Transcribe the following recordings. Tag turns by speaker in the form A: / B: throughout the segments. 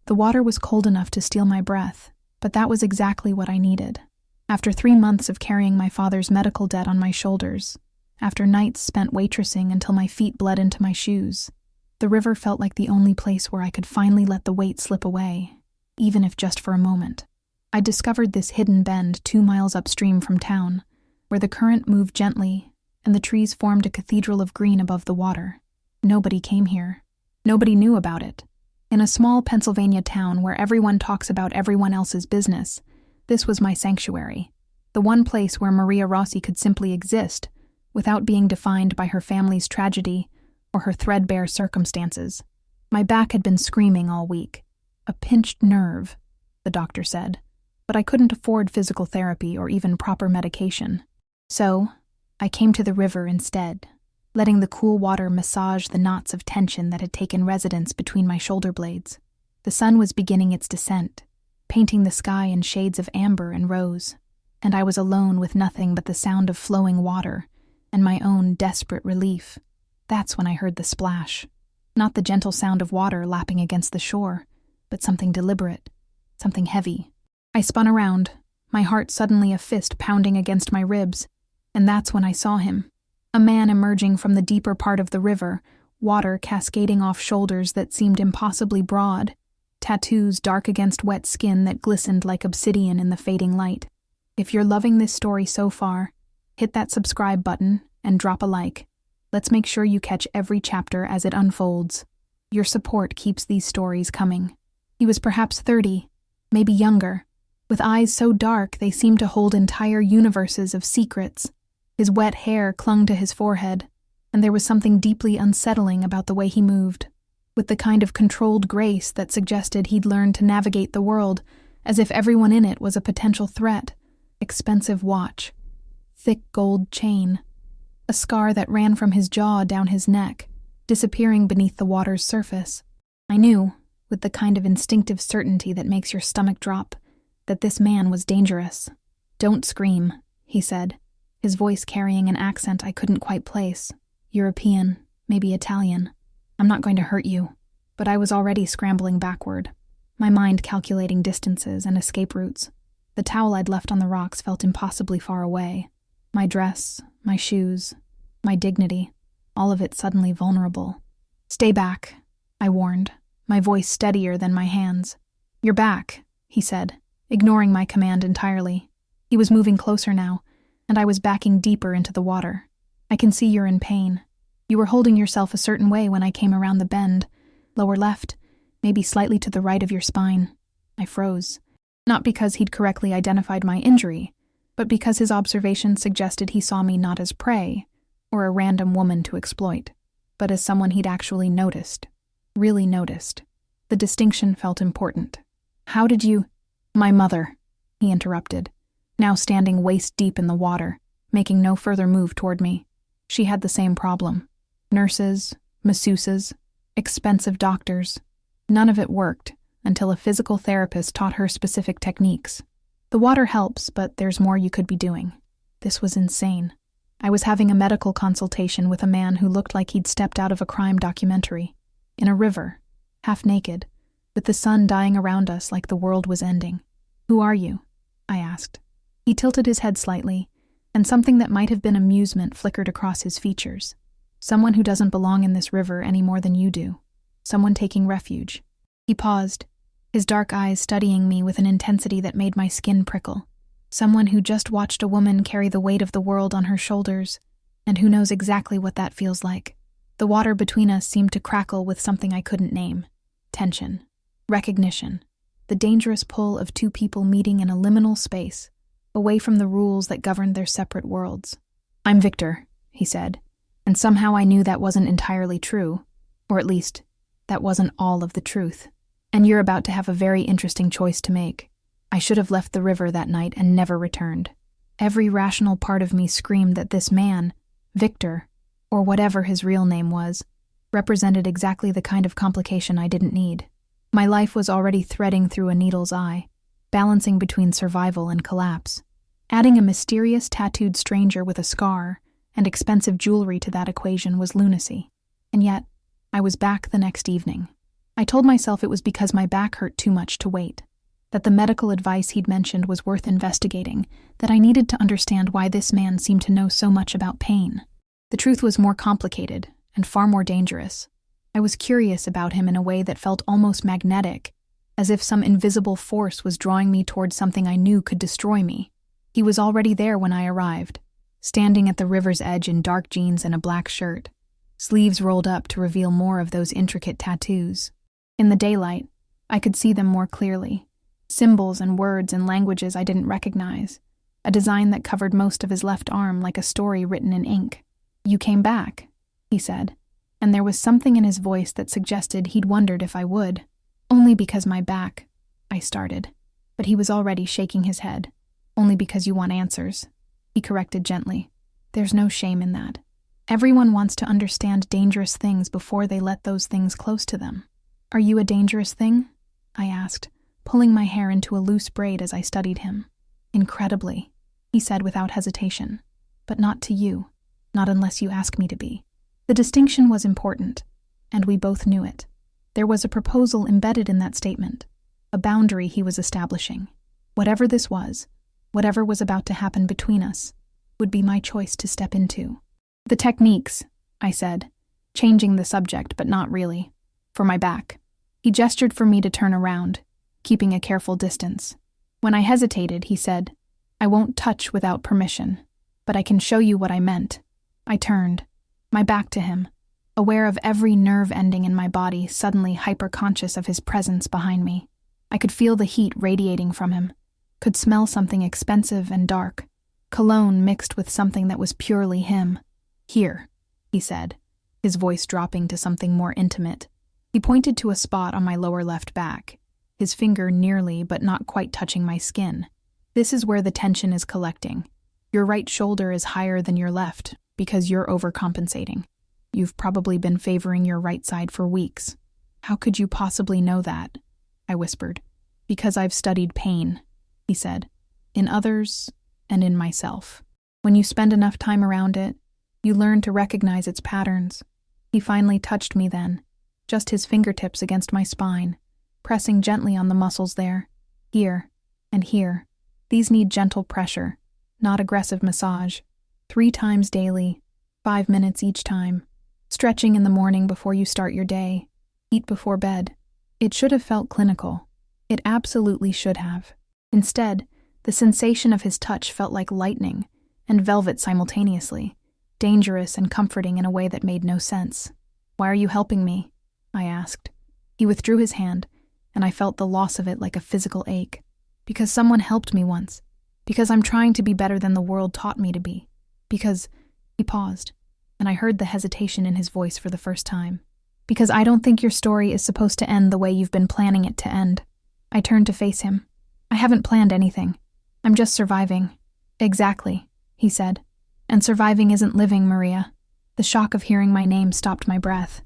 A: The water was cold enough to steal my breath, but that was exactly what I needed. After 3 months of carrying my father's medical debt on my shoulders, after nights spent waitressing until my feet bled into my shoes, the river felt like the only place where I could finally let the weight slip away, even if just for a moment. I discovered this hidden bend 2 miles upstream from town, where the current moved gently and the trees formed a cathedral of green above the water. Nobody came here. Nobody knew about it. In a small Pennsylvania town where everyone talks about everyone else's business, this was my sanctuary, the one place where Maria Rossi could simply exist without being defined by her family's tragedy or her threadbare circumstances. My back had been screaming all week. A pinched nerve, the doctor said, but I couldn't afford physical therapy or even proper medication. So, I came to the river instead, letting the cool water massage the knots of tension that had taken residence between my shoulder blades. The sun was beginning its descent, painting the sky in shades of amber and rose, and I was alone with nothing but the sound of flowing water and my own desperate relief. That's when I heard the splash. Not the gentle sound of water lapping against the shore, but something deliberate, something heavy. I spun around, my heart suddenly a fist pounding against my ribs, and that's when I saw him. A man emerging from the deeper part of the river, water cascading off shoulders that seemed impossibly broad, tattoos dark against wet skin that glistened like obsidian in the fading light. If you're loving this story so far, hit that subscribe button and drop a like. Let's make sure you catch every chapter as it unfolds. Your support keeps these stories coming. He was perhaps 30, maybe younger, with eyes so dark they seemed to hold entire universes of secrets. His wet hair clung to his forehead, and there was something deeply unsettling about the way he moved, with the kind of controlled grace that suggested he'd learned to navigate the world as if everyone in it was a potential threat. Expensive watch, thick gold chain, a scar that ran from his jaw down his neck, disappearing beneath the water's surface. I knew, with the kind of instinctive certainty that makes your stomach drop, that this man was dangerous. "Don't scream," he said, his voice carrying an accent I couldn't quite place. European, maybe Italian. "I'm not going to hurt you." But I was already scrambling backward, my mind calculating distances and escape routes. The towel I'd left on the rocks felt impossibly far away. My dress, my shoes, my dignity, all of it suddenly vulnerable. "Stay back," I warned, my voice steadier than my hands. "You're back," he said, ignoring my command entirely. He was moving closer now, and I was backing deeper into the water. "I can see you're in pain. You were holding yourself a certain way when I came around the bend, lower left, maybe slightly to the right of your spine." I froze, not because he'd correctly identified my injury, but because his observation suggested he saw me not as prey or a random woman to exploit, but as someone he'd actually noticed, really noticed. The distinction felt important. "How did you—" "My mother," he interrupted, now standing waist-deep in the water, making no further move toward me. "She had the same problem. Nurses, masseuses, expensive doctors. None of it worked until a physical therapist taught her specific techniques. The water helps, but there's more you could be doing." This was insane. I was having a medical consultation with a man who looked like he'd stepped out of a crime documentary, in a river, half naked, with the sun dying around us like the world was ending. "Who are you?" I asked. He tilted his head slightly, and something that might have been amusement flickered across his features. "Someone who doesn't belong in this river any more than you do. Someone taking refuge." He paused, his dark eyes studying me with an intensity that made my skin prickle. "Someone who just watched a woman carry the weight of the world on her shoulders, and who knows exactly what that feels like." The water between us seemed to crackle with something I couldn't name. Tension. Recognition. The dangerous pull of two people meeting in a liminal space, away from the rules that governed their separate worlds. "I'm Viktor," he said, and somehow I knew that wasn't entirely true, or at least, that wasn't all of the truth. "And you're about to have a very interesting choice to make. I should have left the river that night and never returned." Every rational part of me screamed that this man, Viktor, or whatever his real name was, represented exactly the kind of complication I didn't need. My life was already threading through a needle's eye, balancing between survival and collapse. Adding a mysterious tattooed stranger with a scar and expensive jewelry to that equation was lunacy. And yet, I was back the next evening. I told myself it was because my back hurt too much to wait, that the medical advice he'd mentioned was worth investigating, that I needed to understand why this man seemed to know so much about pain. The truth was more complicated and far more dangerous. I was curious about him in a way that felt almost magnetic, as if some invisible force was drawing me towards something I knew could destroy me. He was already there when I arrived, standing at the river's edge in dark jeans and a black shirt, sleeves rolled up to reveal more of those intricate tattoos. In the daylight, I could see them more clearly, symbols and words and languages I didn't recognize, a design that covered most of his left arm like a story written in ink. "You came back," he said, and there was something in his voice that suggested he'd wondered if I would. "Only because my back," I started, but he was already shaking his head. "Only because you want answers," he corrected gently. "There's no shame in that. Everyone wants to understand dangerous things before they let those things close to them." "Are you a dangerous thing?" I asked, pulling my hair into a loose braid as I studied him. "Incredibly," he said without hesitation. "But not to you, not unless you ask me to be." The distinction was important, and we both knew it. There was a proposal embedded in that statement, a boundary he was establishing. Whatever this was, whatever was about to happen between us, would be my choice to step into. "The techniques," I said, changing the subject but not really. "For my back." He gestured for me to turn around, keeping a careful distance. When I hesitated, he said, "I won't touch without permission, but I can show you what I meant." I turned, my back to him, aware of every nerve ending in my body, suddenly hyper-conscious of his presence behind me. I could feel the heat radiating from him, could smell something expensive and dark, cologne mixed with something that was purely him. "Here," he said, his voice dropping to something more intimate. He pointed to a spot on my lower left back, his finger nearly but not quite touching my skin. "This is where the tension is collecting. Your right shoulder is higher than your left because you're overcompensating. You've probably been favoring your right side for weeks." "How could you possibly know that?" I whispered. "Because I've studied pain," he said, "in others and in myself. When you spend enough time around it, you learn to recognize its patterns." He finally touched me then, just his fingertips against my spine, pressing gently on the muscles there, here and here. "These need gentle pressure, not aggressive massage. 3 times daily, 5 minutes each time. Stretching in the morning before you start your day. Eat before bed." It should have felt clinical. It absolutely should have. Instead, the sensation of his touch felt like lightning and velvet simultaneously, dangerous and comforting in a way that made no sense. "Why are you helping me?" I asked. He withdrew his hand, and I felt the loss of it like a physical ache. "Because someone helped me once. Because I'm trying to be better than the world taught me to be. Because—" He paused, and I heard the hesitation in his voice for the first time. "Because I don't think your story is supposed to end the way you've been planning it to end." I turned to face him. "I haven't planned anything. I'm just surviving." "Exactly," he said. "And surviving isn't living, Maria." The shock of hearing my name stopped my breath.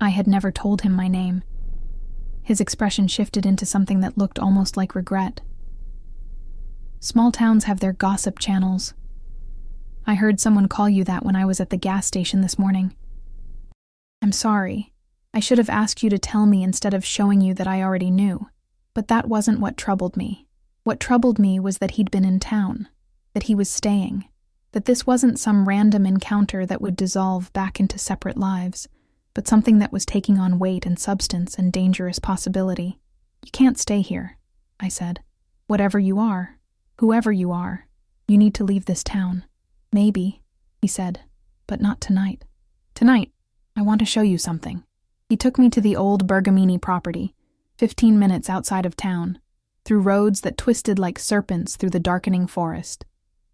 A: I had never told him my name. His expression shifted into something that looked almost like regret. "Small towns have their gossip channels. I heard someone call you that when I was at the gas station this morning." "I'm sorry. I should have asked you to tell me instead of showing you that I already knew. But that wasn't what troubled me. What troubled me was that he'd been in town, that he was staying, that this wasn't some random encounter that would dissolve back into separate lives, but something that was taking on weight and substance and dangerous possibility. "You can't stay here," I said. "Whatever you are, whoever you are, you need to leave this town." "Maybe," he said, "but not tonight. Tonight, I want to show you something." He took me to the old Bergamini property, 15 minutes outside of town, through roads that twisted like serpents through the darkening forest.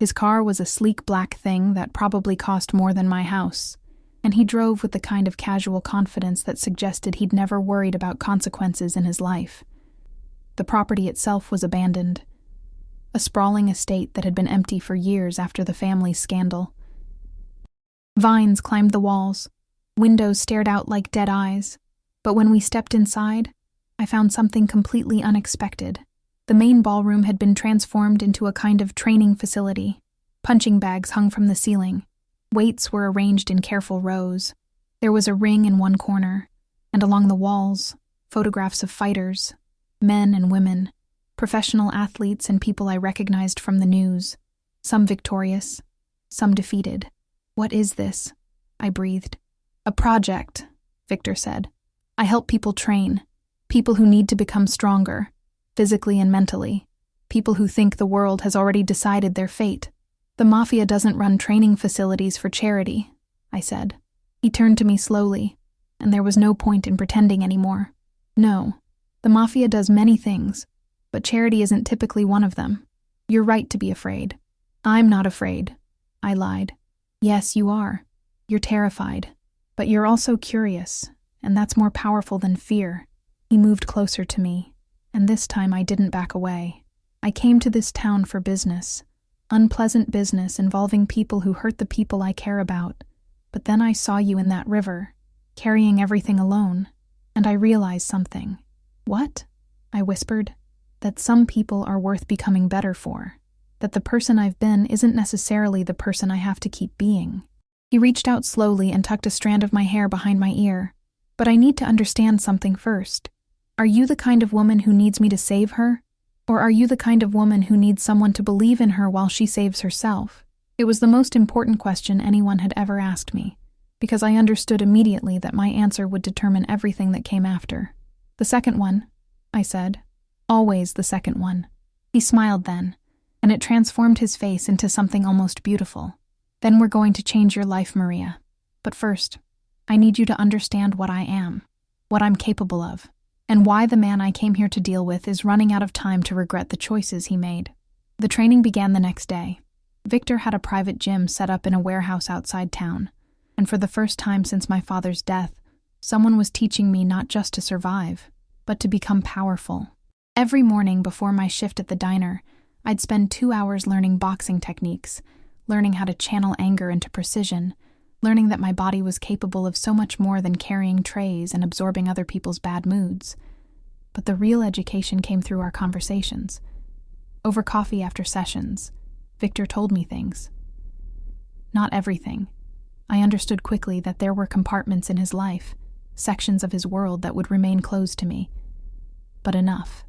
A: His car was a sleek black thing that probably cost more than my house, and he drove with the kind of casual confidence that suggested he'd never worried about consequences in his life. The property itself was abandoned, a sprawling estate that had been empty for years after the family's scandal. Vines climbed the walls, windows stared out like dead eyes, but when we stepped inside, I found something completely unexpected. The main ballroom had been transformed into a kind of training facility. Punching bags hung from the ceiling. Weights were arranged in careful rows. There was a ring in one corner, And along the walls, photographs of fighters, men and women, professional athletes and people I recognized from the news, some victorious, some defeated. "What is this?" I breathed. "A project," Viktor said. "I help people train, people who need to become stronger, physically and mentally, people who think the world has already decided their fate. The Mafia doesn't run training facilities for charity," I said. He turned to me slowly, and there was no point in pretending anymore. "No, the Mafia does many things, but charity isn't typically one of them. You're right to be afraid." "I'm not afraid," I lied. "Yes, you are. You're terrified, but you're also curious, and that's more powerful than fear." He moved closer to me, and this time I didn't back away. "I came to this town for business, unpleasant business involving people who hurt the people I care about. But then I saw you in that river, carrying everything alone, and I realized something." "What?" I whispered. "That some people are worth becoming better for. That the person I've been isn't necessarily the person I have to keep being." He reached out slowly and tucked a strand of my hair behind my ear. "But I need to understand something first. Are you the kind of woman who needs me to save her? Or are you the kind of woman who needs someone to believe in her while she saves herself?" It was the most important question anyone had ever asked me, because I understood immediately that my answer would determine everything that came after. "The second one," I said. "Always the second one." He smiled then, and it transformed his face into something almost beautiful. "Then we're going to change your life, Maria. But first, I need you to understand what I am, what I'm capable of, and why the man I came here to deal with is running out of time to regret the choices he made." The training began the next day. Viktor had a private gym set up in a warehouse outside town, and for the first time since my father's death, someone was teaching me not just to survive, but to become powerful. Every morning before my shift at the diner, I'd spend 2 hours learning boxing techniques, learning how to channel anger into precision, learning that my body was capable of so much more than carrying trays and absorbing other people's bad moods. But the real education came through our conversations. Over coffee after sessions, Viktor told me things. Not everything. I understood quickly that there were compartments in his life, sections of his world that would remain closed to me. But enough.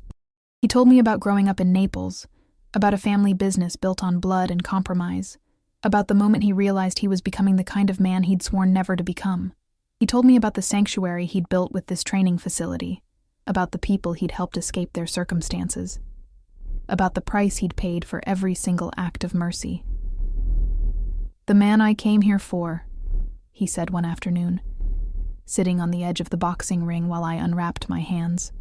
A: He told me about growing up in Naples, about a family business built on blood and compromise, about the moment he realized he was becoming the kind of man he'd sworn never to become. He told me about the sanctuary he'd built with this training facility, about the people he'd helped escape their circumstances, about the price he'd paid for every single act of mercy. "The man I came here for," he said one afternoon, sitting on the edge of the boxing ring while I unwrapped my hands.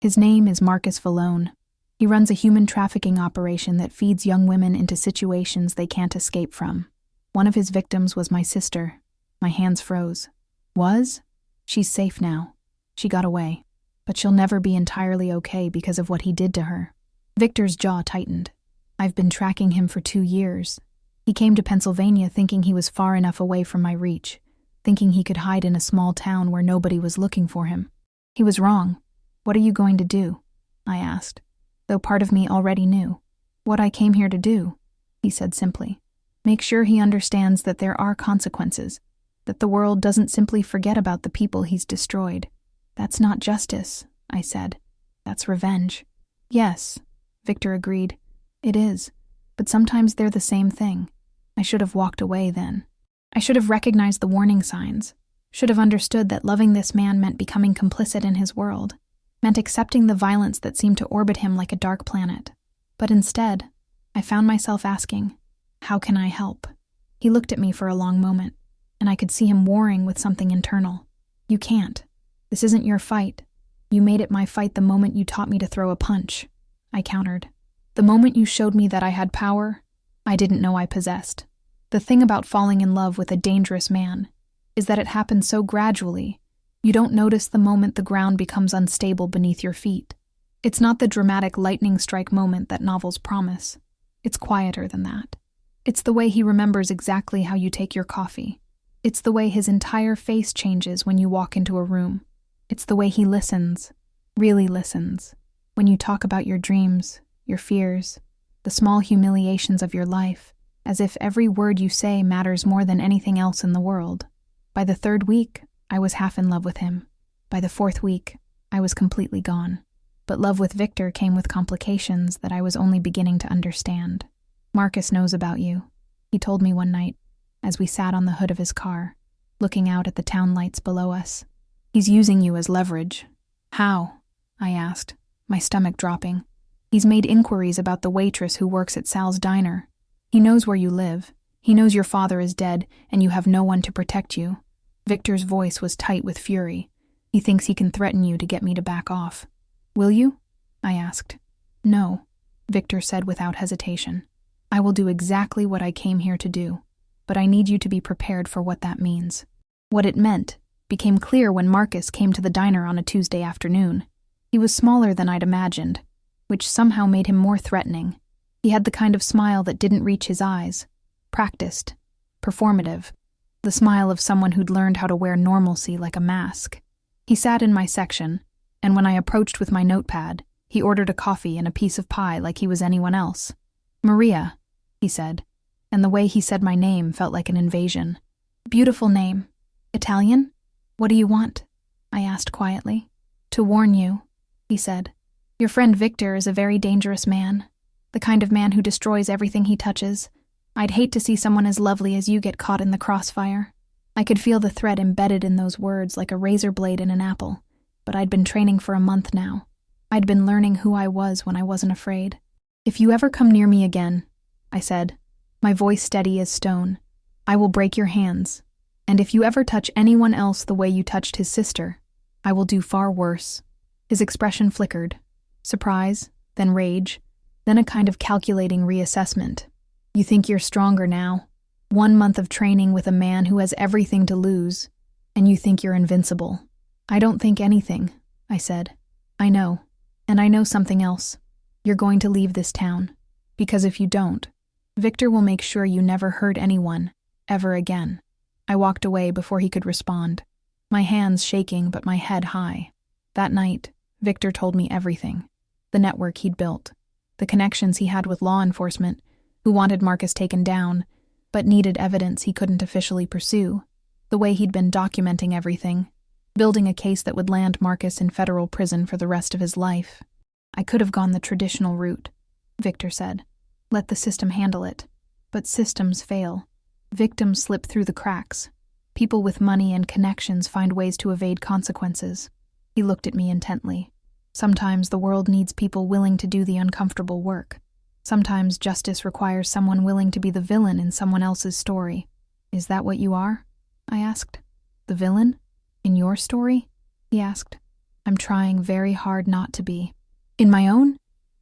A: "His name is Marcus Vallone. He runs a human trafficking operation that feeds young women into situations they can't escape from. One of his victims was my sister." My hands froze. "Was? She's safe now. She got away. But she'll never be entirely okay because of what he did to her." Viktor's jaw tightened. "I've been tracking him for 2 years. He came to Pennsylvania thinking he was far enough away from my reach, thinking he could hide in a small town where nobody was looking for him. He was wrong. What are you going to do?" I asked, though part of me already knew. "What I came here to do," he said simply. "Make sure he understands that there are consequences, that the world doesn't simply forget about the people he's destroyed." "That's not justice," I said. "That's revenge." "Yes," Viktor agreed. "It is, but sometimes they're the same thing. I should have walked away then. I should have recognized the warning signs, should have understood that loving this man meant becoming complicit in his world, meant accepting the violence that seemed to orbit him like a dark planet. But instead, I found myself asking, how can I help? He looked at me for a long moment, and I could see him warring with something internal. "You can't. This isn't your fight. You made it my fight the moment you taught me to throw a punch," I countered. "The moment you showed me that I had power I didn't know I possessed. The thing about falling in love with a dangerous man is that it happens so gradually, you don't notice the moment the ground becomes unstable beneath your feet. It's not the dramatic lightning strike moment that novels promise. It's quieter than that. It's the way he remembers exactly how you take your coffee. It's the way his entire face changes when you walk into a room. It's the way he listens, really listens, when you talk about your dreams, your fears, the small humiliations of your life, as if every word you say matters more than anything else in the world. By the 3rd week, I was half in love with him. By the 4th week, I was completely gone. But love with Viktor came with complications that I was only beginning to understand. "Marcus knows about you," he told me one night, as we sat on the hood of his car, looking out at the town lights below us. "He's using you as leverage." "How?" I asked, my stomach dropping. "He's made inquiries about the waitress who works at Sal's diner. He knows where you live. He knows your father is dead and you have no one to protect you." Viktor's voice was tight with fury. "He thinks he can threaten you to get me to back off." "Will you?" I asked. "No," Viktor said without hesitation. "I will do exactly what I came here to do, but I need you to be prepared for what that means." What it meant became clear when Marcus came to the diner on a Tuesday afternoon. He was smaller than I'd imagined, which somehow made him more threatening. He had the kind of smile that didn't reach his eyes. Practiced. Performative. The smile of someone who'd learned how to wear normalcy like a mask. He sat in my section, and when I approached with my notepad, he ordered a coffee and a piece of pie like he was anyone else. "Maria," he said, and the way he said my name felt like an invasion. "Beautiful name. Italian? What do you want?" I asked quietly. "To warn you," he said. "Your friend Viktor is a very dangerous man, the kind of man who destroys everything he touches. I'd hate to see someone as lovely as you get caught in the crossfire." I could feel the threat embedded in those words like a razor blade in an apple, but I'd been training for a month now. I'd been learning who I was when I wasn't afraid. "If you ever come near me again," I said, my voice steady as stone, "I will break your hands. And if you ever touch anyone else the way you touched his sister, I will do far worse." His expression flickered. Surprise, then rage, then a kind of calculating reassessment. "You think you're stronger now? 1 month of training with a man who has everything to lose, and you think you're invincible." "I don't think anything," I said. "I know. And I know something else. You're going to leave this town. Because if you don't, Viktor will make sure you never hurt anyone, ever again." I walked away before he could respond, my hands shaking but my head high. That night, Viktor told me everything. The network he'd built, the connections he had with law enforcement, who wanted Marcus taken down, but needed evidence he couldn't officially pursue, the way he'd been documenting everything, building a case that would land Marcus in federal prison for the rest of his life. "I could have gone the traditional route," Viktor said. "Let the system handle it. But systems fail. Victims slip through the cracks. People with money and connections find ways to evade consequences." He looked at me intently. "Sometimes the world needs people willing to do the uncomfortable work. Sometimes justice requires someone willing to be the villain in someone else's story." "Is that what you are?" I asked. "The villain? In your story?" he asked. "I'm trying very hard not to be." "In my own?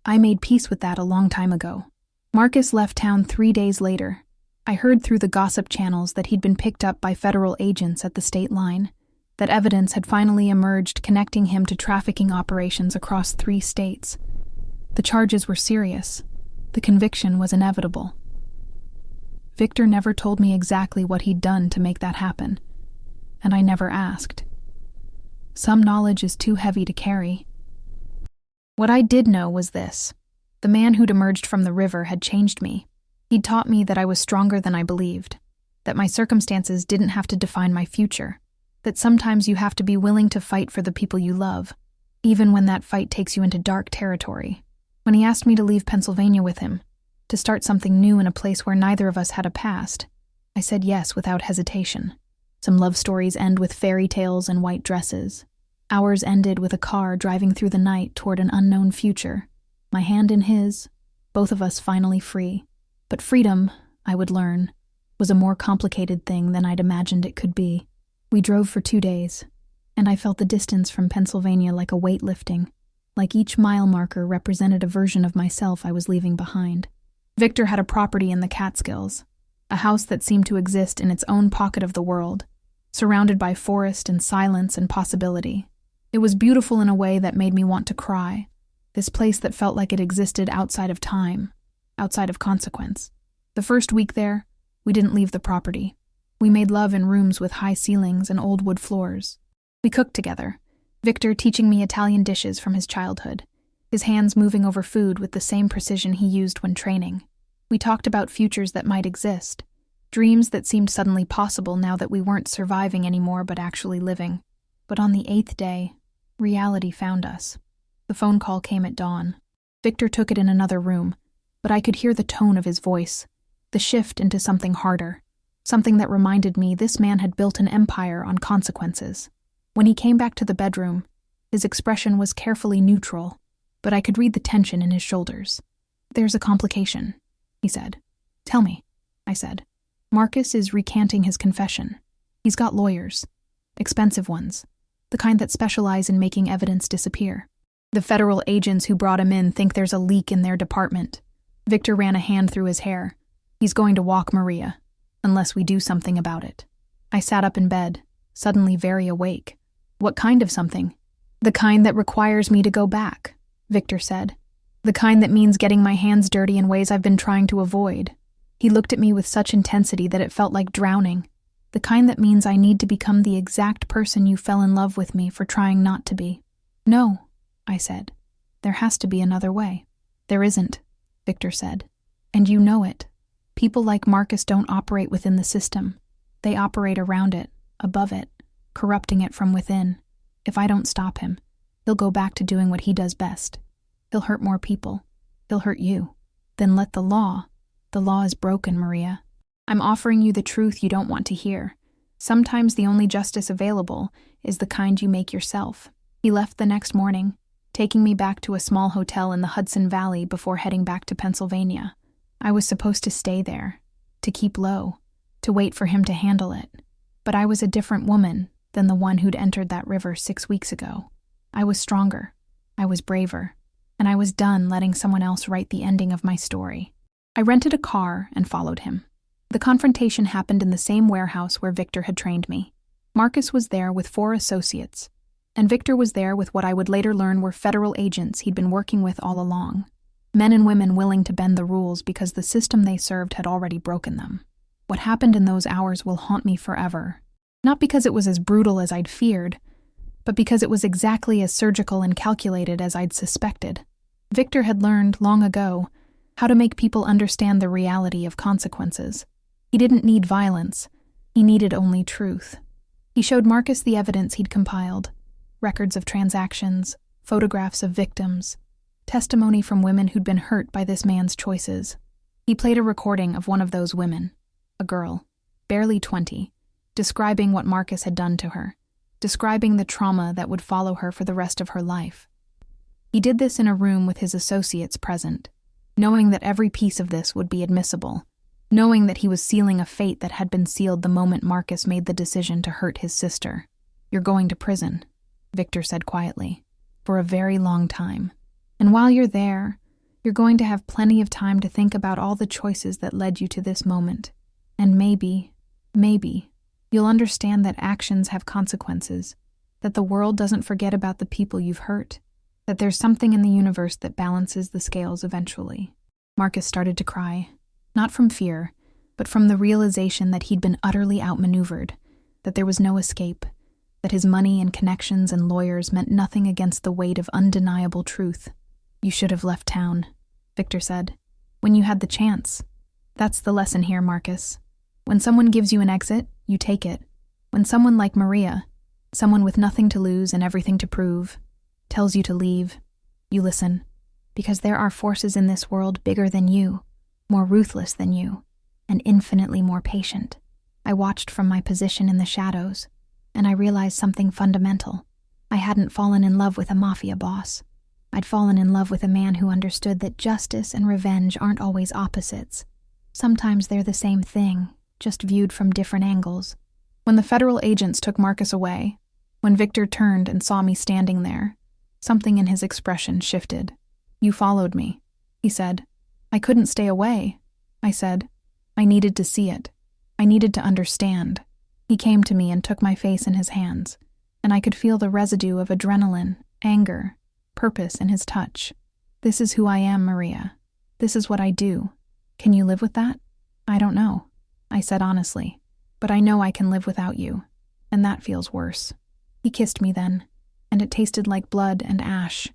A: I made peace with that a long time ago." Marcus left town 3 days later. I heard through the gossip channels that he'd been picked up by federal agents at the state line, that evidence had finally emerged connecting him to trafficking operations across 3 states. The charges were serious. The conviction was inevitable. Viktor never told me exactly what he'd done to make that happen, and I never asked. Some knowledge is too heavy to carry. What I did know was this. The man who'd emerged from the river had changed me. He'd taught me that I was stronger than I believed, that my circumstances didn't have to define my future, that sometimes you have to be willing to fight for the people you love, even when that fight takes you into dark territory. When he asked me to leave Pennsylvania with him, to start something new in a place where neither of us had a past, I said yes without hesitation. Some love stories end with fairy tales and white dresses. Ours ended with a car driving through the night toward an unknown future, my hand in his, both of us finally free. But freedom, I would learn, was a more complicated thing than I'd imagined it could be. We drove for 2 days, and I felt the distance from Pennsylvania like a weight lifting, like each mile marker represented a version of myself I was leaving behind. Viktor had a property in the Catskills, a house that seemed to exist in its own pocket of the world, surrounded by forest and silence and possibility. It was beautiful in a way that made me want to cry, this place that felt like it existed outside of time, outside of consequence. The first week there, we didn't leave the property. We made love in rooms with high ceilings and old wood floors. We cooked together, Viktor teaching me Italian dishes from his childhood, his hands moving over food with the same precision he used when training. We talked about futures that might exist, dreams that seemed suddenly possible now that we weren't surviving anymore but actually living. But on the 8th day, reality found us. The phone call came at dawn. Viktor took it in another room, but I could hear the tone of his voice, the shift into something harder, something that reminded me this man had built an empire on consequences. When he came back to the bedroom, his expression was carefully neutral, but I could read the tension in his shoulders. "There's a complication," he said. "Tell me," I said. "Marcus is recanting his confession. He's got lawyers, expensive ones, the kind that specialize in making evidence disappear. The federal agents who brought him in think there's a leak in their department." Viktor ran a hand through his hair. "He's going to walk Maria, unless we do something about it." I sat up in bed, suddenly very awake. "What kind of something?" "The kind that requires me to go back," Viktor said. "The kind that means getting my hands dirty in ways I've been trying to avoid." He looked at me with such intensity that it felt like drowning. "The kind that means I need to become the exact person you fell in love with me for trying not to be." "No," I said. "There has to be another way." "There isn't," Viktor said. "And you know it. People like Marcus don't operate within the system. They operate around it, above it, corrupting it from within. If I don't stop him, he'll go back to doing what he does best. He'll hurt more people. He'll hurt you. Then let the law. The law is broken, Maria. I'm offering you the truth you don't want to hear. Sometimes the only justice available is the kind you make yourself." He left the next morning, taking me back to a small hotel in the Hudson Valley before heading back to Pennsylvania. I was supposed to stay there, to keep low, to wait for him to handle it. But I was a different woman than the one who'd entered that river 6 weeks ago. I was stronger, I was braver, and I was done letting someone else write the ending of my story. I rented a car and followed him. The confrontation happened in the same warehouse where Viktor had trained me. Marcus was there with 4 associates, and Viktor was there with what I would later learn were federal agents he'd been working with all along. Men and women willing to bend the rules because the system they served had already broken them. What happened in those hours will haunt me forever. Not because it was as brutal as I'd feared, but because it was exactly as surgical and calculated as I'd suspected. Viktor had learned, long ago, how to make people understand the reality of consequences. He didn't need violence. He needed only truth. He showed Marcus the evidence he'd compiled: records of transactions, photographs of victims, testimony from women who'd been hurt by this man's choices. He played a recording of one of those women, a girl, barely 20, describing what Marcus had done to her, describing the trauma that would follow her for the rest of her life. He did this in a room with his associates present, knowing that every piece of this would be admissible, knowing that he was sealing a fate that had been sealed the moment Marcus made the decision to hurt his sister. "You're going to prison," Viktor said quietly, "for a very long time. And while you're there, you're going to have plenty of time to think about all the choices that led you to this moment. And maybe, you'll understand that actions have consequences, that the world doesn't forget about the people you've hurt, that there's something in the universe that balances the scales eventually." Marcus started to cry, not from fear, but from the realization that he'd been utterly outmaneuvered, that there was no escape, that his money and connections and lawyers meant nothing against the weight of undeniable truth. "You should have left town," Viktor said, "when you had the chance. That's the lesson here, Marcus. When someone gives you an exit, you take it. When someone like Maria, someone with nothing to lose and everything to prove, tells you to leave, you listen. Because there are forces in this world bigger than you, more ruthless than you, and infinitely more patient." I watched from my position in the shadows, and I realized something fundamental. I hadn't fallen in love with a mafia boss. I'd fallen in love with a man who understood that justice and revenge aren't always opposites. Sometimes they're the same thing, just viewed from different angles. When the federal agents took Marcus away, when Viktor turned and saw me standing there, something in his expression shifted. "You followed me," he said. "I couldn't stay away," I said. "I needed to see it. I needed to understand." He came to me and took my face in his hands, and I could feel the residue of adrenaline, anger, purpose in his touch. "This is who I am, Maria. This is what I do. Can you live with that?" "I don't know," I said honestly, "but I know I can live without you, and that feels worse." He kissed me then, and it tasted like blood and ash,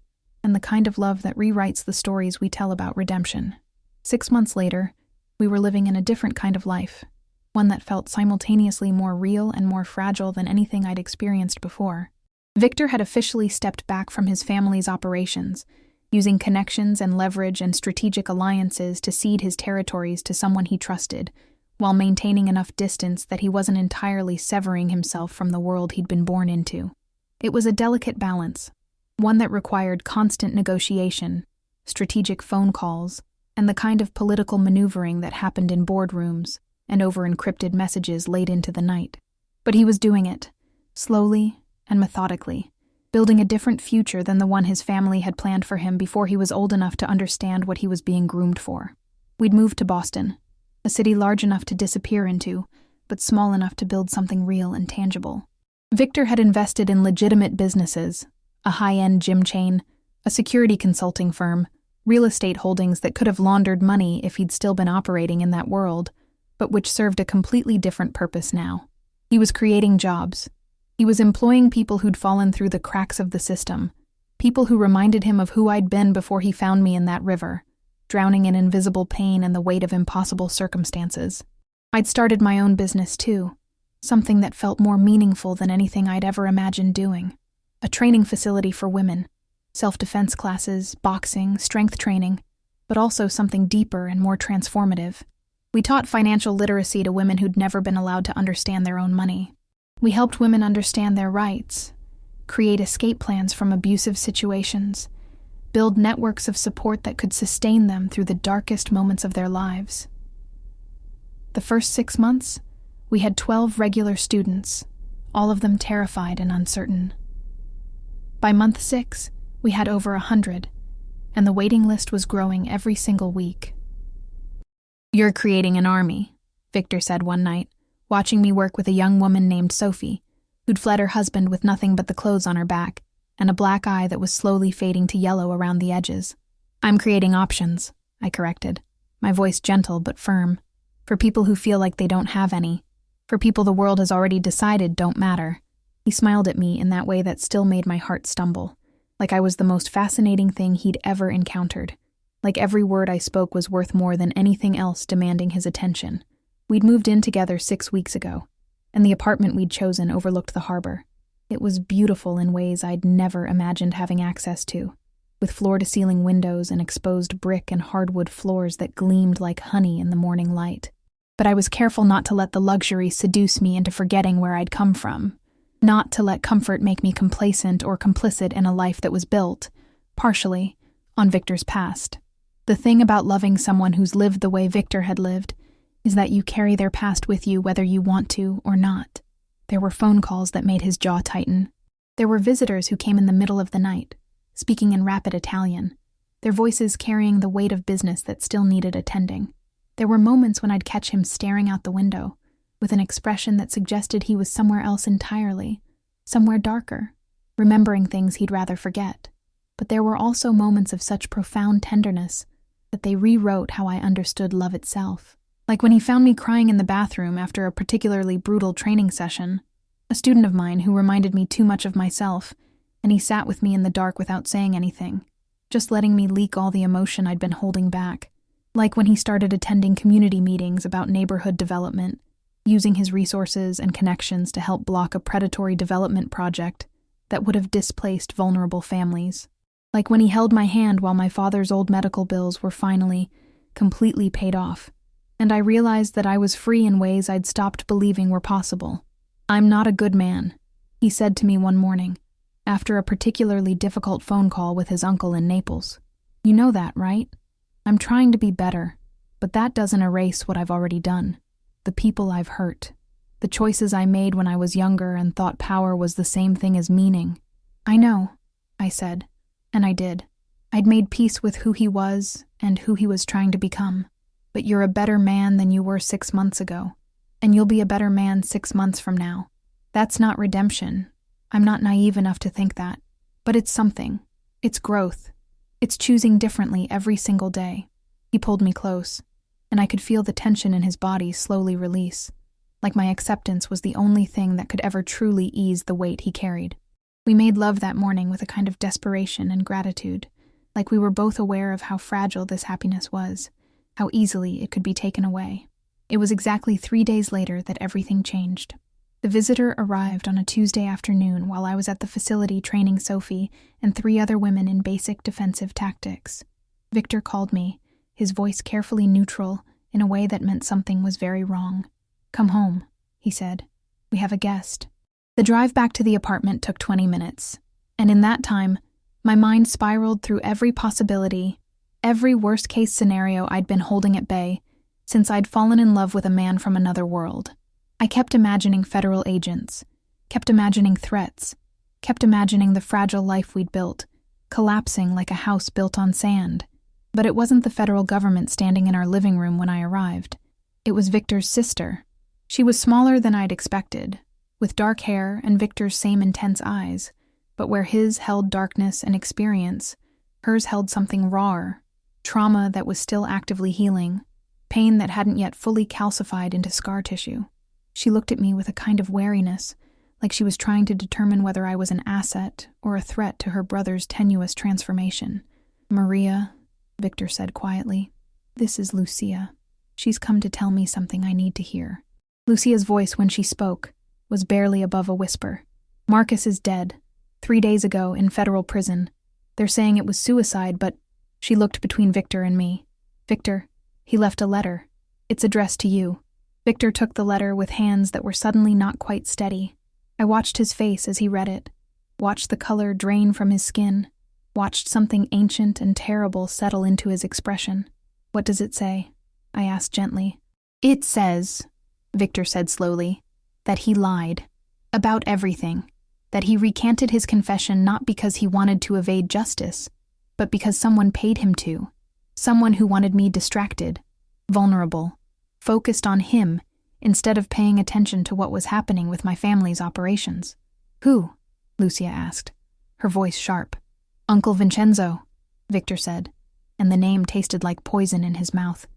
A: and the kind of love that rewrites the stories we tell about redemption. 6 months later, we were living in a different kind of life, one that felt simultaneously more real and more fragile than anything I'd experienced before. Viktor had officially stepped back from his family's operations, using connections and leverage and strategic alliances to cede his territories to someone he trusted, while maintaining enough distance that he wasn't entirely severing himself from the world he'd been born into. It was a delicate balance, one that required constant negotiation, strategic phone calls, and the kind of political maneuvering that happened in boardrooms and over encrypted messages late into the night. But he was doing it, slowly and methodically, building a different future than the one his family had planned for him before he was old enough to understand what he was being groomed for. We'd moved to Boston, a city large enough to disappear into, but small enough to build something real and tangible. Viktor had invested in legitimate businesses, a high-end gym chain, a security consulting firm, real estate holdings that could have laundered money if he'd still been operating in that world, but which served a completely different purpose now. He was creating jobs. He was employing people who'd fallen through the cracks of the system, people who reminded him of who I'd been before he found me in that river, drowning in invisible pain and the weight of impossible circumstances. I'd started my own business too, something that felt more meaningful than anything I'd ever imagined doing. A training facility for women, self-defense classes, boxing, strength training, but also something deeper and more transformative. We taught financial literacy to women who'd never been allowed to understand their own money. We helped women understand their rights, create escape plans from abusive situations, build networks of support that could sustain them through the darkest moments of their lives. The first 6 months, we had 12 regular students, all of them terrified and uncertain. By month 6, we had over 100, and the waiting list was growing every single week. "You're creating an army," Viktor said one night, watching me work with a young woman named Sophie, who'd fled her husband with nothing but the clothes on her back and a black eye that was slowly fading to yellow around the edges. "I'm creating options," I corrected, my voice gentle but firm, "for people who feel like they don't have any, for people the world has already decided don't matter." He smiled at me in that way that still made my heart stumble, like I was the most fascinating thing he'd ever encountered, like every word I spoke was worth more than anything else demanding his attention. We'd moved in together 6 weeks ago, and the apartment we'd chosen overlooked the harbor. It was beautiful in ways I'd never imagined having access to, with floor-to-ceiling windows and exposed brick and hardwood floors that gleamed like honey in the morning light. But I was careful not to let the luxury seduce me into forgetting where I'd come from, not to let comfort make me complacent or complicit in a life that was built, partially, on Viktor's past. The thing about loving someone who's lived the way Viktor had lived is that you carry their past with you whether you want to or not. There were phone calls that made his jaw tighten. There were visitors who came in the middle of the night, speaking in rapid Italian, their voices carrying the weight of business that still needed attending. There were moments when I'd catch him staring out the window, with an expression that suggested he was somewhere else entirely, somewhere darker, remembering things he'd rather forget. But there were also moments of such profound tenderness that they rewrote how I understood love itself. Like when he found me crying in the bathroom after a particularly brutal training session, a student of mine who reminded me too much of myself, and he sat with me in the dark without saying anything, just letting me leak all the emotion I'd been holding back. Like when he started attending community meetings about neighborhood development, using his resources and connections to help block a predatory development project that would have displaced vulnerable families. Like when he held my hand while my father's old medical bills were finally, completely paid off, and I realized that I was free in ways I'd stopped believing were possible. "I'm not a good man," he said to me one morning, after a particularly difficult phone call with his uncle in Naples. "You know that, right? I'm trying to be better, but that doesn't erase what I've already done. The people I've hurt. The choices I made when I was younger and thought power was the same thing as meaning." "I know," I said, and I did. I'd made peace with who he was and who he was trying to become. "But you're a better man than you were 6 months ago, and you'll be a better man 6 months from now. That's not redemption. I'm not naive enough to think that. But it's something. It's growth. It's choosing differently every single day." He pulled me close, and I could feel the tension in his body slowly release, like my acceptance was the only thing that could ever truly ease the weight he carried. We made love that morning with a kind of desperation and gratitude, like we were both aware of how fragile this happiness was, how easily it could be taken away. It was exactly 3 days later that everything changed. The visitor arrived on a Tuesday afternoon while I was at the facility training Sophie and 3 other women in basic defensive tactics. Viktor called me, his voice carefully neutral in a way that meant something was very wrong. "Come home," he said. "We have a guest." The drive back to the apartment took 20 minutes, and in that time, my mind spiraled through every possibility, every worst-case scenario I'd been holding at bay since I'd fallen in love with a man from another world. I kept imagining federal agents, kept imagining threats, kept imagining the fragile life we'd built, collapsing like a house built on sand. But it wasn't the federal government standing in our living room when I arrived. It was Viktor's sister. She was smaller than I'd expected, with dark hair and Viktor's same intense eyes, but where his held darkness and experience, hers held something rawer, trauma that was still actively healing, pain that hadn't yet fully calcified into scar tissue. She looked at me with a kind of wariness, like she was trying to determine whether I was an asset or a threat to her brother's tenuous transformation. "Maria," Viktor said quietly, "this is Lucia. She's come to tell me something I need to hear." Lucia's voice, when she spoke, was barely above a whisper. "Marcus is dead. 3 days ago, in federal prison. They're saying it was suicide, but..." She looked between Viktor and me. "Viktor, he left a letter. It's addressed to you." Viktor took the letter with hands that were suddenly not quite steady. I watched his face as he read it, watched the color drain from his skin, watched something ancient and terrible settle into his expression. "What does it say?" I asked gently. "It says," Viktor said slowly, "that he lied. About everything. That he recanted his confession not because he wanted to evade justice, but because someone paid him to. Someone who wanted me distracted, vulnerable, focused on him instead of paying attention to what was happening with my family's operations." "Who?" Lucia asked, her voice sharp. "Uncle Vincenzo," Viktor said, and the name tasted like poison in his mouth.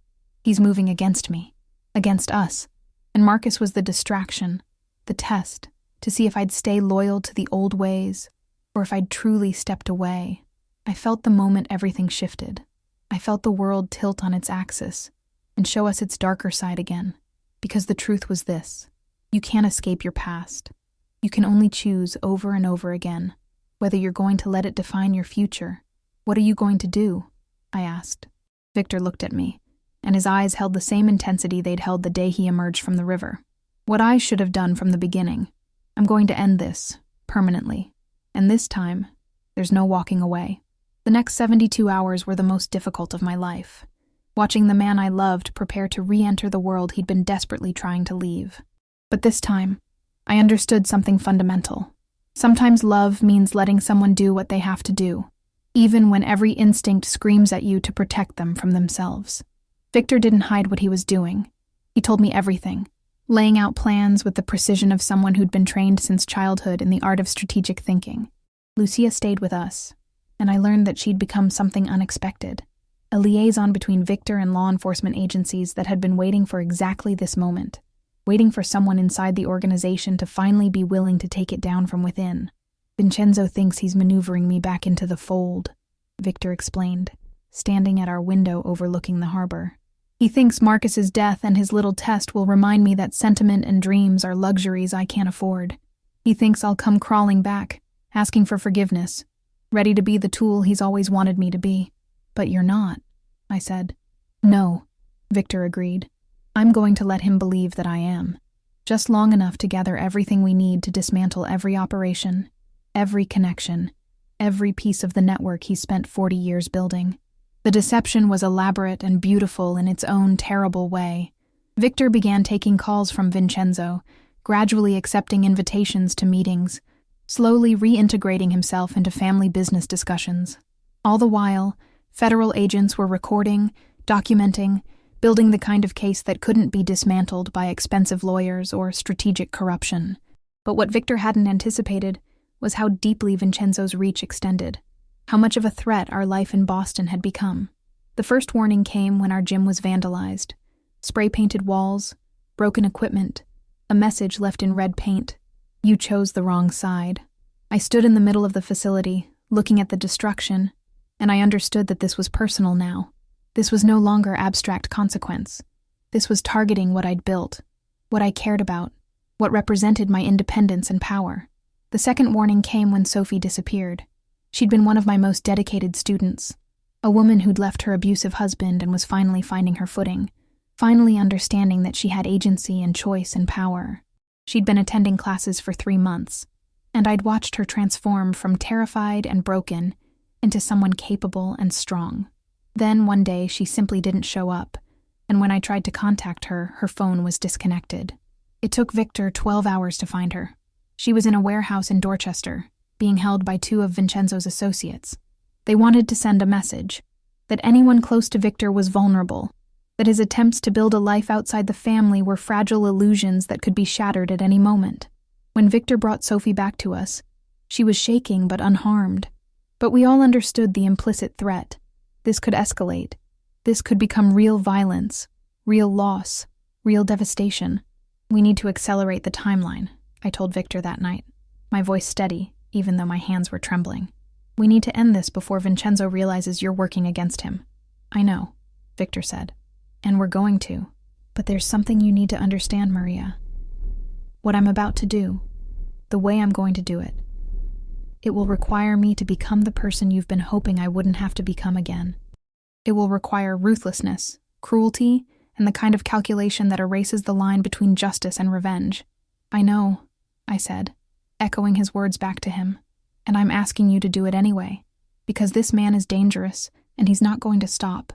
A: "He's moving against me, against us, and Marcus was the distraction, the test, to see if I'd stay loyal to the old ways, or if I'd truly stepped away." I felt the moment everything shifted. I felt the world tilt on its axis and show us its darker side again, because the truth was this: you can't escape your past. You can only choose over and over again whether you're going to let it define your future. "What are you going to do?" I asked. Viktor looked at me, and his eyes held the same intensity they'd held the day he emerged from the river. "What I should have done from the beginning. I'm going to end this, permanently. And this time, there's no walking away." The next 72 hours were the most difficult of my life, watching the man I loved prepare to re-enter the world he'd been desperately trying to leave. But this time, I understood something fundamental. Sometimes love means letting someone do what they have to do, even when every instinct screams at you to protect them from themselves. Viktor didn't hide what he was doing. He told me everything, laying out plans with the precision of someone who'd been trained since childhood in the art of strategic thinking. Lucia stayed with us, and I learned that she'd become something unexpected, a liaison between Viktor and law enforcement agencies that had been waiting for exactly this moment, waiting for someone inside the organization to finally be willing to take it down from within. "Vincenzo thinks he's maneuvering me back into the fold," Viktor explained, standing at our window overlooking the harbor. "He thinks Marcus's death and his little test will remind me that sentiment and dreams are luxuries I can't afford. He thinks I'll come crawling back, asking for forgiveness, ready to be the tool he's always wanted me to be." "But you're not," I said. "No," Viktor agreed. "I'm going to let him believe that I am. Just long enough to gather everything we need to dismantle every operation, every connection, every piece of the network he spent 40 years building." The deception was elaborate and beautiful in its own terrible way. Viktor began taking calls from Vincenzo, gradually accepting invitations to meetings, slowly reintegrating himself into family business discussions. All the while, federal agents were recording, documenting, building the kind of case that couldn't be dismantled by expensive lawyers or strategic corruption. But what Viktor hadn't anticipated was how deeply Vincenzo's reach extended, how much of a threat our life in Boston had become. The first warning came when our gym was vandalized. Spray-painted walls, broken equipment, a message left in red paint: "You chose the wrong side." I stood in the middle of the facility, looking at the destruction, and I understood that this was personal now. This was no longer abstract consequence. This was targeting what I'd built, what I cared about, what represented my independence and power. The second warning came when Sophie disappeared. She'd been one of my most dedicated students, a woman who'd left her abusive husband and was finally finding her footing, finally understanding that she had agency and choice and power. She'd been attending classes for 3 months, and I'd watched her transform from terrified and broken into someone capable and strong. Then one day she simply didn't show up, and when I tried to contact her, her phone was disconnected. It took Viktor 12 hours to find her. She was in a warehouse in Dorchester, being held by 2 of Vincenzo's associates. They wanted to send a message that anyone close to Viktor was vulnerable, that his attempts to build a life outside the family were fragile illusions that could be shattered at any moment. When Viktor brought Sophie back to us, she was shaking but unharmed. But we all understood the implicit threat. This could escalate. This could become real violence, real loss, real devastation. We need to accelerate the timeline, I told Viktor that night, my voice steady, even though my hands were trembling. We need to end this before Vincenzo realizes you're working against him. I know, Viktor said, and we're going to. But there's something you need to understand, Maria. What I'm about to do, the way I'm going to do it, it will require me to become the person you've been hoping I wouldn't have to become again. It will require ruthlessness, cruelty, and the kind of calculation that erases the line between justice and revenge. I know, I said, echoing his words back to him, and I'm asking you to do it anyway, because this man is dangerous, and he's not going to stop.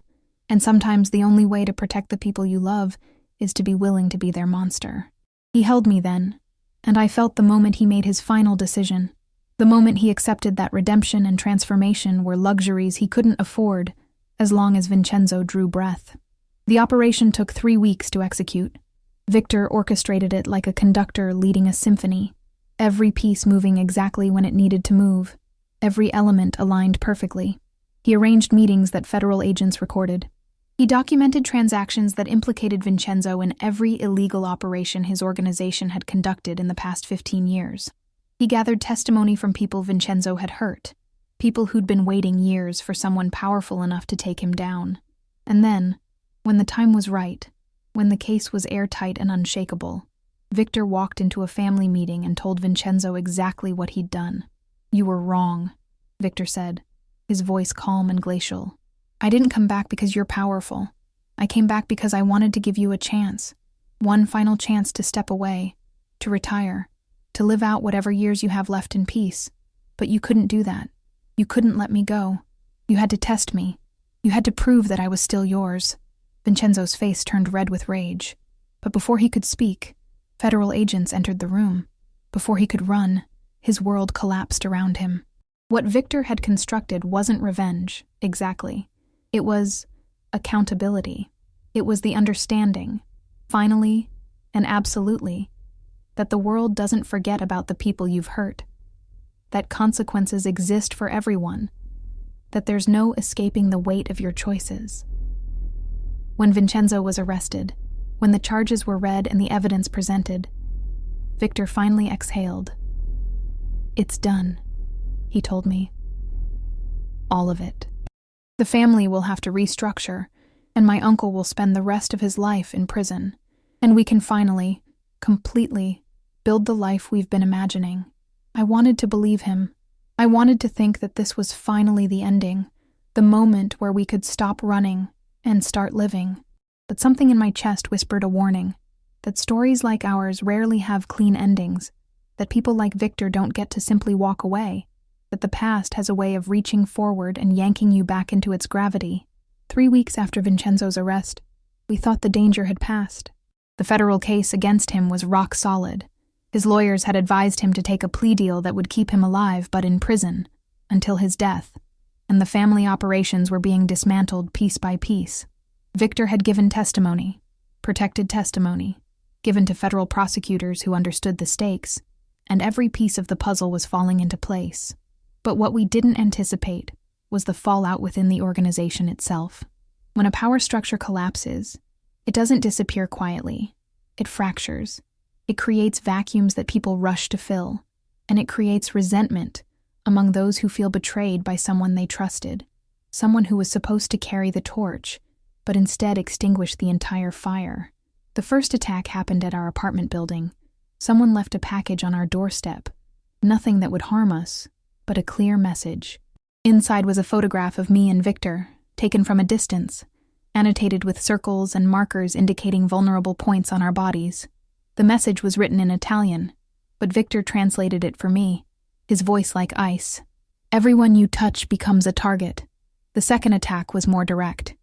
A: And sometimes the only way to protect the people you love is to be willing to be their monster. He held me then, and I felt the moment he made his final decision, the moment he accepted that redemption and transformation were luxuries he couldn't afford as long as Vincenzo drew breath. The operation took 3 weeks to execute. Viktor orchestrated it like a conductor leading a symphony, every piece moving exactly when it needed to move, every element aligned perfectly. He arranged meetings that federal agents recorded. He documented transactions that implicated Vincenzo in every illegal operation his organization had conducted in the past 15 years. He gathered testimony from people Vincenzo had hurt, people who'd been waiting years for someone powerful enough to take him down. And then, when the time was right, when the case was airtight and unshakable, Viktor walked into a family meeting and told Vincenzo exactly what he'd done. "You were wrong," Viktor said, his voice calm and glacial. "I didn't come back because you're powerful. I came back because I wanted to give you a chance. One final chance to step away, to retire, to live out whatever years you have left in peace. But you couldn't do that. You couldn't let me go. You had to test me. You had to prove that I was still yours." Vincenzo's face turned red with rage. But before he could speak, federal agents entered the room. Before he could run, his world collapsed around him. What Viktor had constructed wasn't revenge, exactly. It was accountability. It was the understanding, finally and absolutely, that the world doesn't forget about the people you've hurt, that consequences exist for everyone, that there's no escaping the weight of your choices. When Vincenzo was arrested, when the charges were read and the evidence presented, Viktor finally exhaled. "It's done," he told me. "All of it. The family will have to restructure, and my uncle will spend the rest of his life in prison, and we can finally, completely, build the life we've been imagining." I wanted to believe him. I wanted to think that this was finally the ending, the moment where we could stop running and start living. But something in my chest whispered a warning, that stories like ours rarely have clean endings, that people like Viktor don't get to simply walk away, that the past has a way of reaching forward and yanking you back into its gravity. 3 weeks after Vincenzo's arrest, we thought the danger had passed. The federal case against him was rock solid. His lawyers had advised him to take a plea deal that would keep him alive but in prison until his death, and the family operations were being dismantled piece by piece. Viktor had given testimony, protected testimony, given to federal prosecutors who understood the stakes, and every piece of the puzzle was falling into place. But what we didn't anticipate was the fallout within the organization itself. When a power structure collapses, it doesn't disappear quietly. It fractures. It creates vacuums that people rush to fill, and it creates resentment among those who feel betrayed by someone they trusted, someone who was supposed to carry the torch, but instead extinguished the entire fire. The first attack happened at our apartment building, Someone left a package on our doorstep. Nothing that would harm us, but a clear message. Inside was a photograph of me and Viktor, taken from a distance, annotated with circles and markers indicating vulnerable points on our bodies. The message was written in Italian, but Viktor translated it for me, his voice like ice. Everyone you touch becomes a target. The second attack was more direct.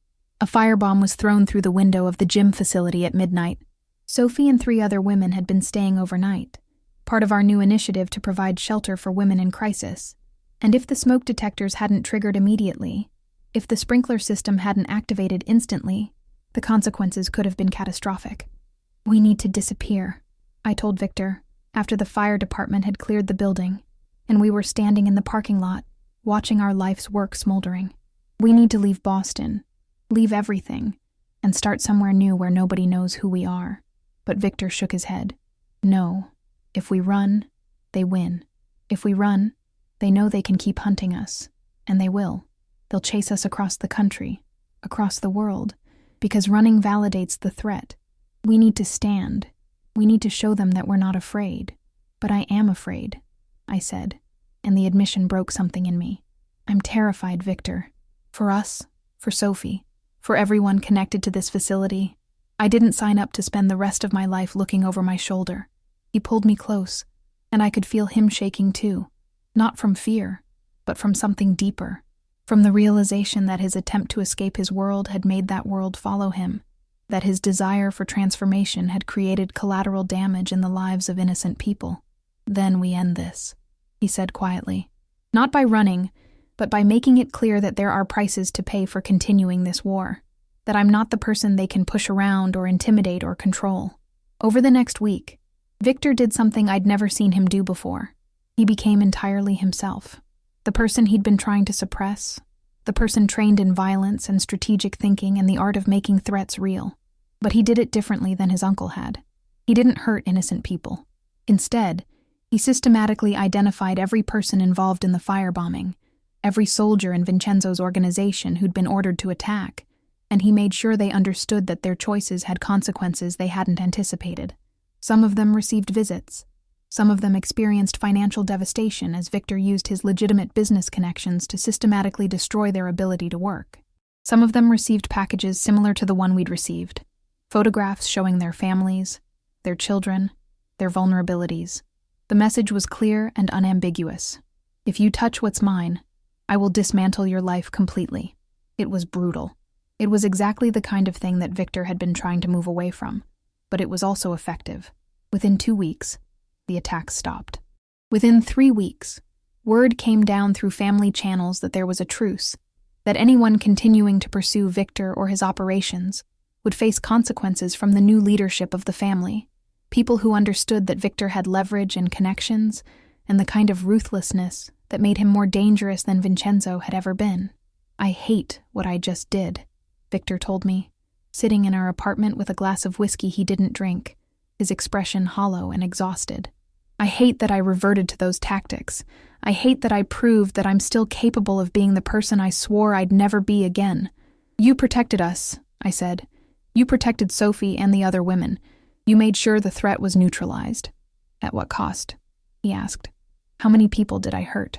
A: A firebomb was thrown through the window of the gym facility at midnight. Sophie and 3 other women had been staying overnight, part of our new initiative to provide shelter for women in crisis. And if the smoke detectors hadn't triggered immediately, if the sprinkler system hadn't activated instantly, the consequences could have been catastrophic. We need to disappear, I told Viktor, after the fire department had cleared the building, and we were standing in the parking lot, watching our life's work smoldering. We need to leave Boston, leave everything, and start somewhere new where nobody knows who we are. But Viktor shook his head. No. If we run, they win. If we run, they know they can keep hunting us. And they will. They'll chase us across the country, across the world, because running validates the threat. We need to stand. We need to show them that we're not afraid. But I am afraid, I said, and the admission broke something in me. I'm terrified, Viktor. For us, for Sophie, for everyone connected to this facility. I didn't sign up to spend the rest of my life looking over my shoulder. He pulled me close, and I could feel him shaking too. Not from fear, but from something deeper. From the realization that his attempt to escape his world had made that world follow him. That his desire for transformation had created collateral damage in the lives of innocent people. Then we end this, he said quietly. Not by running, but by making it clear that there are prices to pay for continuing this war. That I'm not the person they can push around or intimidate or control. Over the next week, Viktor did something I'd never seen him do before. He became entirely himself. The person he'd been trying to suppress, the person trained in violence and strategic thinking and the art of making threats real. But he did it differently than his uncle had. He didn't hurt innocent people. Instead, he systematically identified every person involved in the firebombing, every soldier in Vincenzo's organization who'd been ordered to attack, and he made sure they understood that their choices had consequences they hadn't anticipated. Some of them received visits. Some of them experienced financial devastation as Viktor used his legitimate business connections to systematically destroy their ability to work. Some of them received packages similar to the one we'd received, photographs showing their families, their children, their vulnerabilities. The message was clear and unambiguous. If you touch what's mine, I will dismantle your life completely. It was brutal. It was exactly the kind of thing that Viktor had been trying to move away from, but it was also effective. Within 2 weeks, the attacks stopped. Within 3 weeks, word came down through family channels that there was a truce, that anyone continuing to pursue Viktor or his operations would face consequences from the new leadership of the family, people who understood that Viktor had leverage and connections, and the kind of ruthlessness that made him more dangerous than Vincenzo had ever been. I hate what I just did, Viktor told me, sitting in our apartment with a glass of whiskey he didn't drink, his expression hollow and exhausted. I hate that I reverted to those tactics. I hate that I proved that I'm still capable of being the person I swore I'd never be again. You protected us, I said. You protected Sophie and the other women. You made sure the threat was neutralized. At what cost? He asked. How many people did I hurt?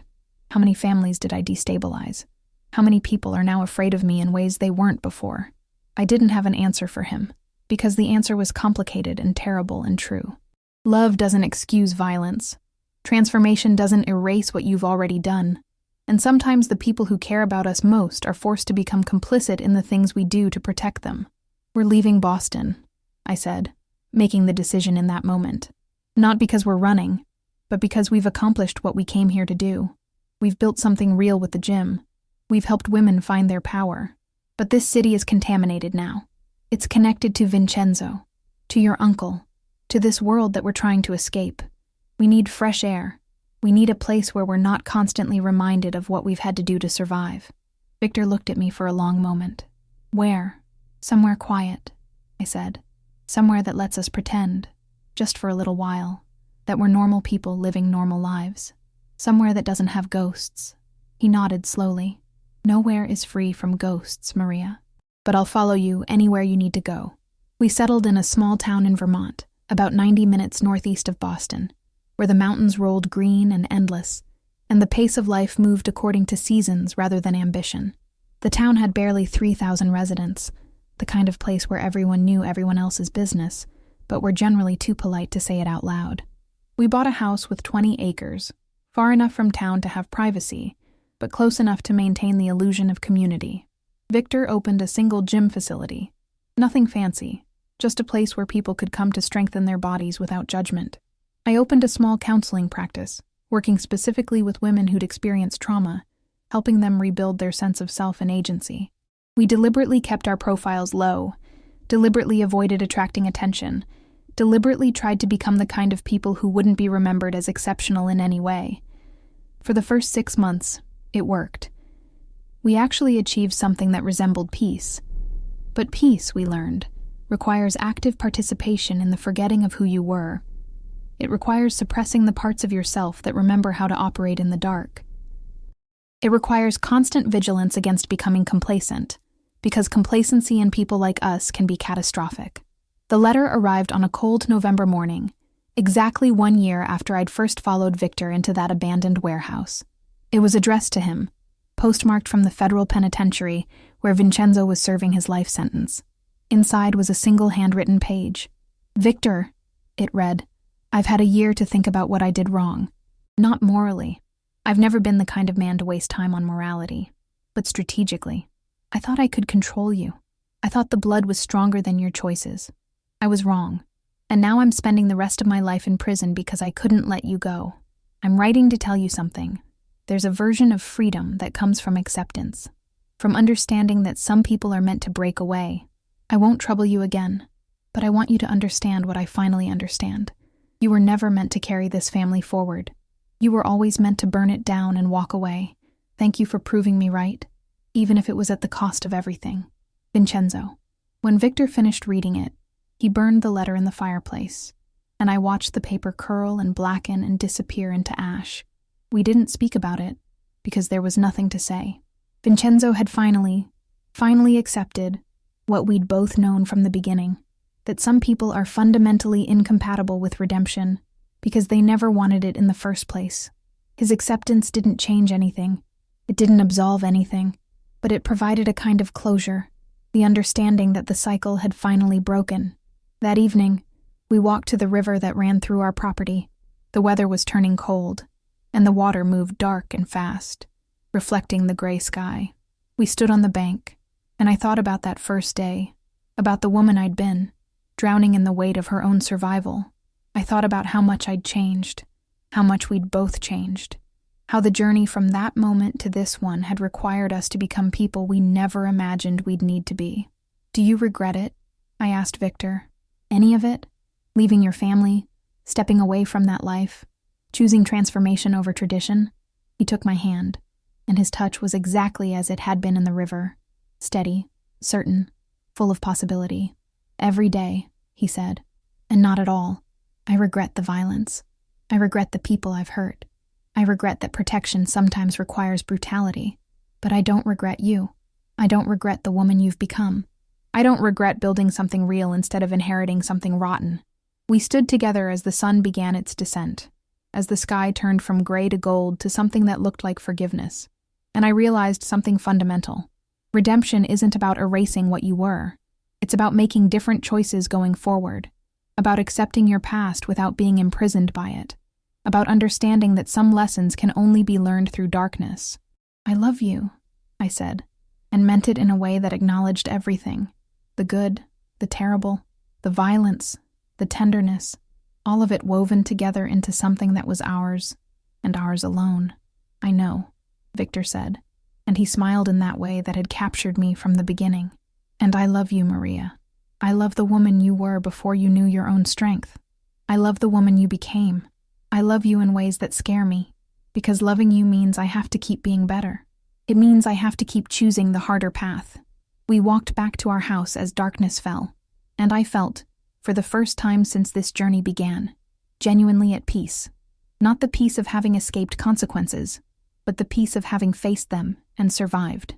A: How many families did I destabilize? How many people are now afraid of me in ways they weren't before? I didn't have an answer for him, because the answer was complicated and terrible and true. Love doesn't excuse violence. Transformation doesn't erase what you've already done. And sometimes the people who care about us most are forced to become complicit in the things we do to protect them. We're leaving Boston, I said, making the decision in that moment. Not because we're running, but because we've accomplished what we came here to do. We've built something real with the gym. We've helped women find their power. But this city is contaminated now. It's connected to Vincenzo, to your uncle, to this world that we're trying to escape. We need fresh air. We need a place where we're not constantly reminded of what we've had to do to survive. Viktor looked at me for a long moment. Where? Somewhere quiet, I said. Somewhere that lets us pretend, just for a little while, that we're normal people living normal lives. Somewhere that doesn't have ghosts. He nodded slowly. Nowhere is free from ghosts, Maria. But I'll follow you anywhere you need to go. We settled in a small town in Vermont, about 90 minutes northeast of Boston, where the mountains rolled green and endless, and the pace of life moved according to seasons rather than ambition. The town had barely 3,000 residents, the kind of place where everyone knew everyone else's business, but were generally too polite to say it out loud. We bought a house with 20 acres, far enough from town to have privacy, but close enough to maintain the illusion of community. Viktor opened a single gym facility. Nothing fancy, just a place where people could come to strengthen their bodies without judgment. I opened a small counseling practice, working specifically with women who'd experienced trauma, helping them rebuild their sense of self and agency. We deliberately kept our profiles low, deliberately avoided attracting attention, deliberately tried to become the kind of people who wouldn't be remembered as exceptional in any way. For the first 6 months, it worked. We actually achieved something that resembled peace. But peace, we learned, requires active participation in the forgetting of who you were. It requires suppressing the parts of yourself that remember how to operate in the dark. It requires constant vigilance against becoming complacent, because complacency in people like us can be catastrophic. The letter arrived on a cold November morning, exactly 1 year after I'd first followed Viktor into that abandoned warehouse. It was addressed to him, postmarked from the federal penitentiary where Vincenzo was serving his life sentence. Inside was a single handwritten page. "Viktor," it read, "I've had a year to think about what I did wrong. Not morally. I've never been the kind of man to waste time on morality. But strategically. I thought I could control you. I thought the blood was stronger than your choices. I was wrong. And now I'm spending the rest of my life in prison because I couldn't let you go. I'm writing to tell you something. There's a version of freedom that comes from acceptance, from understanding that some people are meant to break away. I won't trouble you again, but I want you to understand what I finally understand. You were never meant to carry this family forward. You were always meant to burn it down and walk away. Thank you for proving me right, even if it was at the cost of everything. Vincenzo." When Viktor finished reading it, he burned the letter in the fireplace, and I watched the paper curl and blacken and disappear into ash. We didn't speak about it, because there was nothing to say. Vincenzo had finally accepted what we'd both known from the beginning, that some people are fundamentally incompatible with redemption because they never wanted it in the first place. His acceptance didn't change anything. It didn't absolve anything, but it provided a kind of closure, the understanding that the cycle had finally broken. That evening, we walked to the river that ran through our property. The weather was turning cold, and the water moved dark and fast, reflecting the gray sky. We stood on the bank, and I thought about that first day, about the woman I'd been, drowning in the weight of her own survival. I thought about how much I'd changed, how much we'd both changed, how the journey from that moment to this one had required us to become people we never imagined we'd need to be. "Do you regret it?" I asked Viktor. "Any of it? Leaving your family, stepping away from that life, choosing transformation over tradition?" He took my hand, and his touch was exactly as it had been in the river, steady, certain, full of possibility. "Every day," he said, "and not at all. I regret the violence. I regret the people I've hurt. I regret that protection sometimes requires brutality. But I don't regret you. I don't regret the woman you've become. I don't regret building something real instead of inheriting something rotten." We stood together as the sun began its descent, as the sky turned from gray to gold to something that looked like forgiveness. And I realized something fundamental. Redemption isn't about erasing what you were. It's about making different choices going forward, about accepting your past without being imprisoned by it, about understanding that some lessons can only be learned through darkness. "I love you," I said, and meant it in a way that acknowledged everything. The good, the terrible, the violence, the tenderness, all of it woven together into something that was ours, and ours alone. "I know," Viktor said, and he smiled in that way that had captured me from the beginning. "And I love you, Maria. I love the woman you were before you knew your own strength. I love the woman you became. I love you in ways that scare me, because loving you means I have to keep being better. It means I have to keep choosing the harder path." We walked back to our house as darkness fell, and I felt, for the first time since this journey began, genuinely at peace. Not the peace of having escaped consequences, but the peace of having faced them and survived.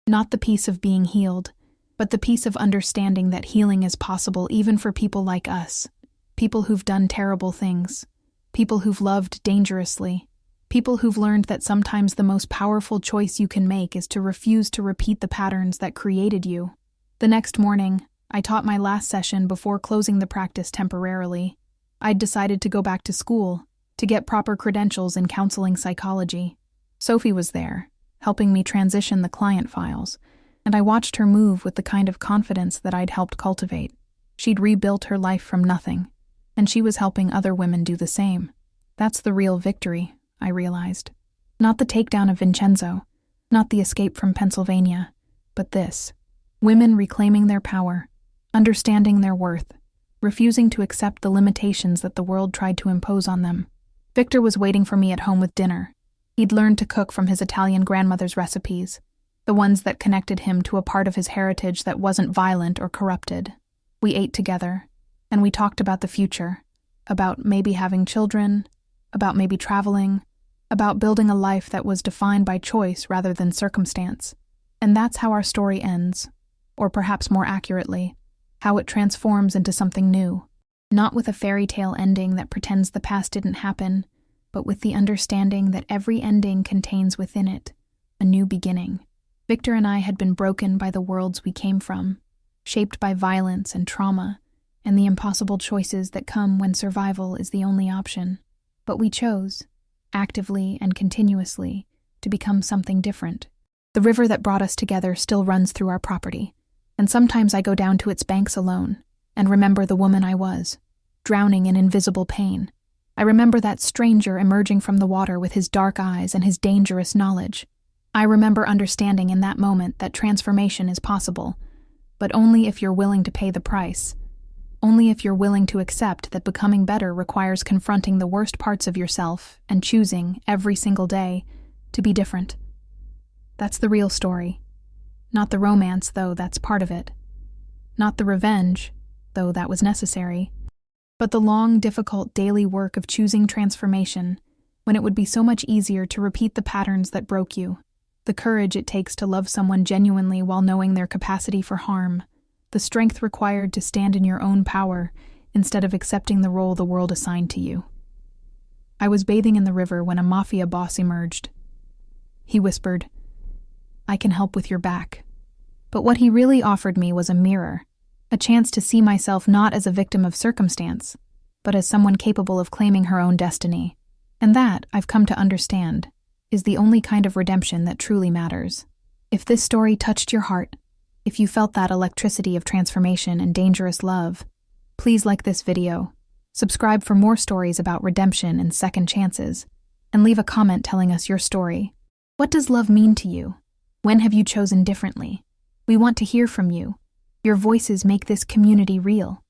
A: Not the peace of being healed, but the peace of understanding that healing is possible even for people like us. People who've done terrible things. People who've loved dangerously. People who've learned that sometimes the most powerful choice you can make is to refuse to repeat the patterns that created you. The next morning, I taught my last session before closing the practice temporarily. I'd decided to go back to school, to get proper credentials in counseling psychology. Sophie was there, helping me transition the client files, and I watched her move with the kind of confidence that I'd helped cultivate. She'd rebuilt her life from nothing, and she was helping other women do the same. That's the real victory, I realized. Not the takedown of Vincenzo, not the escape from Pennsylvania, but this. Women reclaiming their power, understanding their worth, refusing to accept the limitations that the world tried to impose on them. Viktor was waiting for me at home with dinner. He'd learned to cook from his Italian grandmother's recipes, the ones that connected him to a part of his heritage that wasn't violent or corrupted. We ate together, and we talked about the future, about maybe having children, about maybe traveling, about building a life that was defined by choice rather than circumstance. And that's how our story ends, or perhaps more accurately, how it transforms into something new. Not with a fairy tale ending that pretends the past didn't happen, but with the understanding that every ending contains within it a new beginning. Viktor and I had been broken by the worlds we came from, shaped by violence and trauma, and the impossible choices that come when survival is the only option. But we chose, actively and continuously, to become something different. The river that brought us together still runs through our property, and sometimes I go down to its banks alone and remember the woman I was, drowning in invisible pain. I remember that stranger emerging from the water with his dark eyes and his dangerous knowledge. I remember understanding in that moment that transformation is possible, but only if you're willing to pay the price. Only if you're willing to accept that becoming better requires confronting the worst parts of yourself and choosing, every single day, to be different. That's the real story. Not the romance, though that's part of it. Not the revenge, though that was necessary. But the long, difficult daily work of choosing transformation, when it would be so much easier to repeat the patterns that broke you. The courage it takes to love someone genuinely while knowing their capacity for harm. The strength required to stand in your own power instead of accepting the role the world assigned to you. I was bathing in the river when a Mafia boss emerged. He whispered, "I can help with your back." But what he really offered me was a mirror, a chance to see myself not as a victim of circumstance, but as someone capable of claiming her own destiny. And that, I've come to understand, is the only kind of redemption that truly matters. If this story touched your heart, if you felt that electricity of transformation and dangerous love, please like this video, subscribe for more stories about redemption and second chances, and leave a comment telling us your story. What does love mean to you? When have you chosen differently? We want to hear from you. Your voices make this community real.